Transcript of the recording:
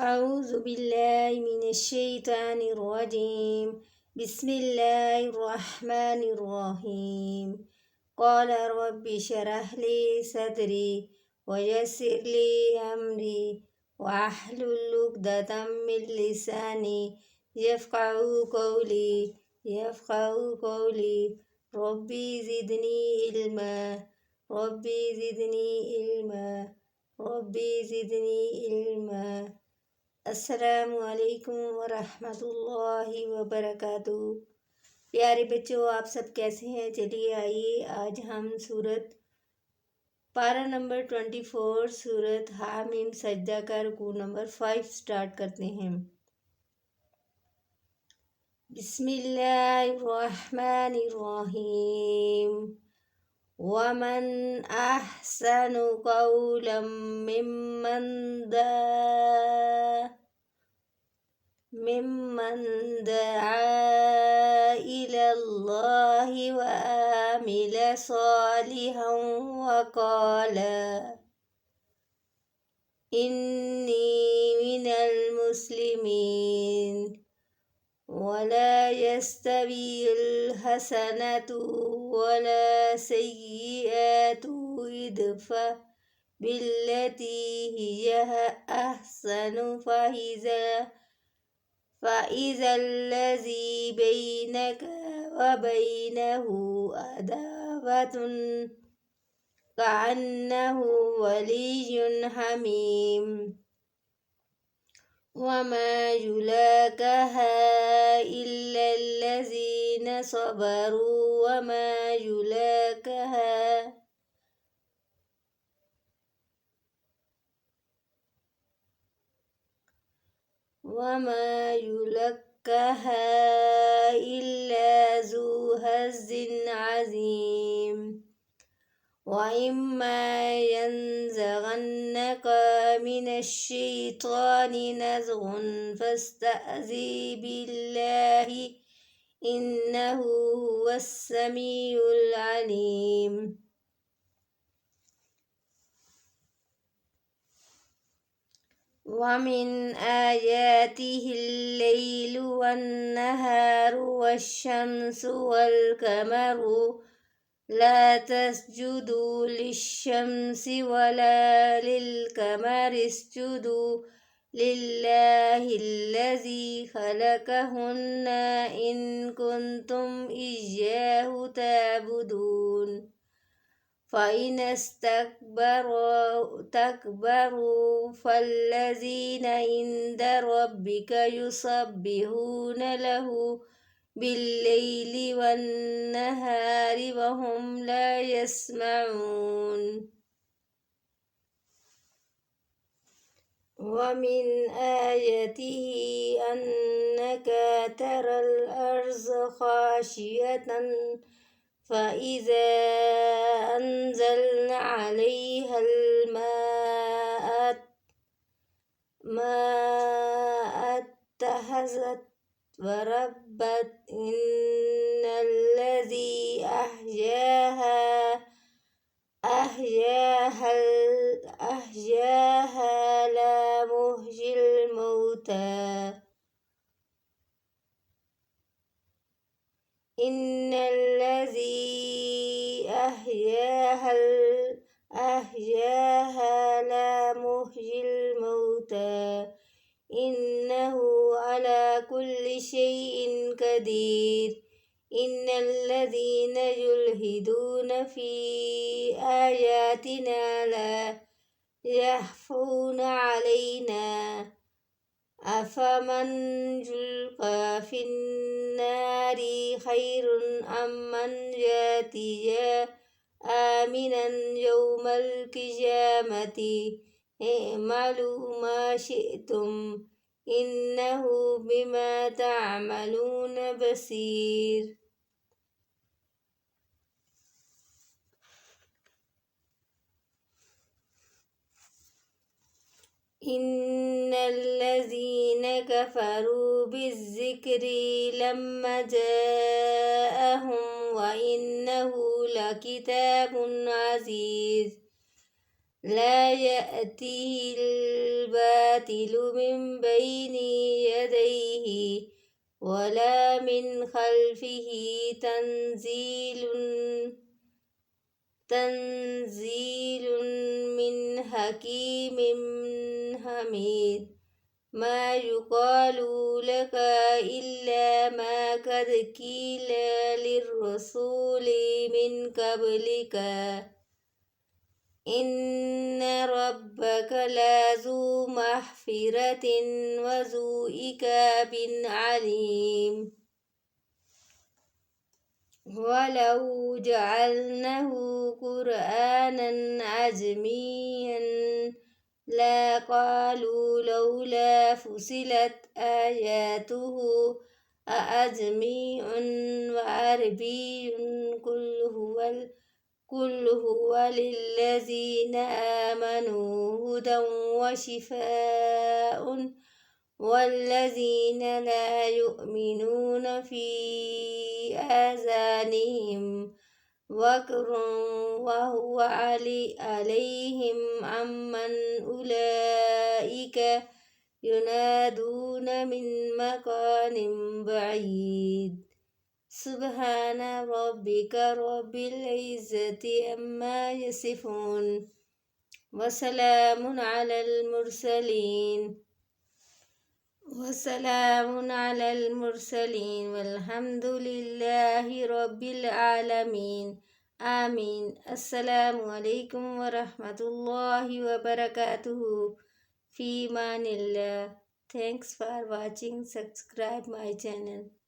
أعوذ بالله من الشيطان الرجيم. بسم الله الرحمن الرحيم. قال رب اشرح لي صدري ويسر لي أمري واحلل عقدة من لساني يفقهوا قولي ربي زدني علما ربي زدني علما ربي زدني علما। अस्सलामु अलैकुम वरहमतुल्लाहि वबरकातुहू। प्यारे बच्चों, आप सब कैसे हैं? चलिए आइए आज हम सूरत पारा नंबर 24 सूरत हामीम सजदा का रुकू नंबर 5 स्टार्ट करते हैं। बिस्मिल्लाहिर्रहमानिर्रहीम। वमन अहसनु कौलन मिम्मन दआ इलल्लाहि व आमिल सालिहन वक़ाल इन्नी मिनल मुस्लिमीन। वला यस्तवील हसनतु वला सय्यिअतु इदफ़ा बिल्लती हिय अहसनु फ़इज़ल्लज़ी बैनक व बैनहु अदावतुन कअन्नहु वलिय्युन हमीम। वमा युलाक़ाहा इल्लल्लज़ीन सबरू वमा युलक्काहा इल्ला ज़ू हज़्ज़िन अज़ीम। वइम्मा यंज़ग़न्नक मिनश्शैतानि नज़ग़ुन फ़स्तअज़िज़ बिल्लाहि इन्नहु हुवस्समीउल अलीम। वमिन आयातिहिल लैलु वन्नहारु वश्शम्सु वल्क़मरु ला तस्जुदू लिश्शम्सि वला लिल्क़मरि इसजुदू लिल्लाहिल्लज़ी ख़लक़हुन्ना इन कुन्तुम इय्याहु ताबुदून। फ़इनस्तकबरू फ़ल्लज़ीन इन्द रब्बिक युसब्बिहून लहु बिल्लैलि वन्नहारि वहुम ला यस्मऊन। वमिन आयतिहि अन्नक तरल अर्ज़ ख़ाशियतन फ़इज़ा अनज़लना अलैहल माअ इह्तज़्ज़त वरब्बत इन्नल्लज़ी अह्याहा लमुह्यिल मौता इन्नल्लज़ी अह्याहा लमुह्यिल मौता इन्नहु अला कुल्लि शैइन क़दीर। इन्नल्लज़ीन युल्हिदून फ़ी आयातिना ला यख़फ़ून अलैना अफ़मन युल्क़ा फ़िन्नारि ख़ैरुन अम्मन यातिय आमिनन यौमल क़ियामति इअमलू मा शिअ्तुम इन्नहु बिमा तअमलून बसीर। इन्नल्लज़ीन कफ़रू बिज़्ज़िक्रि लम्मा जाअहुम व इन्नहु लकिताबुन अज़ीज़। لا يأتيه الباطل من بين يديه ولا من خلفه تنزيل من حكيم حميد ما يقال لك إلا ما قد قيل للرسول من قبلك إن ربك لذو مغفرة وذو عقاب عليم ولو جعلناه قرآنا عجميا لقالوا لولا فصلت آياته أعجمي وعربي قل هو للذين آمنوا هدى وشفاء والذين لا يؤمنون في آذانهم وقر وهو عليهم عمن أولئك ينادون من مكان بعيد سبحان ربك رب العزة عما يصفون وسلام على المرسلين والحمد لله رب العالمين آمين. السلام عليكم ورحمة الله وبركاته. في أمان الله. Thanks for watching. Subscribe my channel.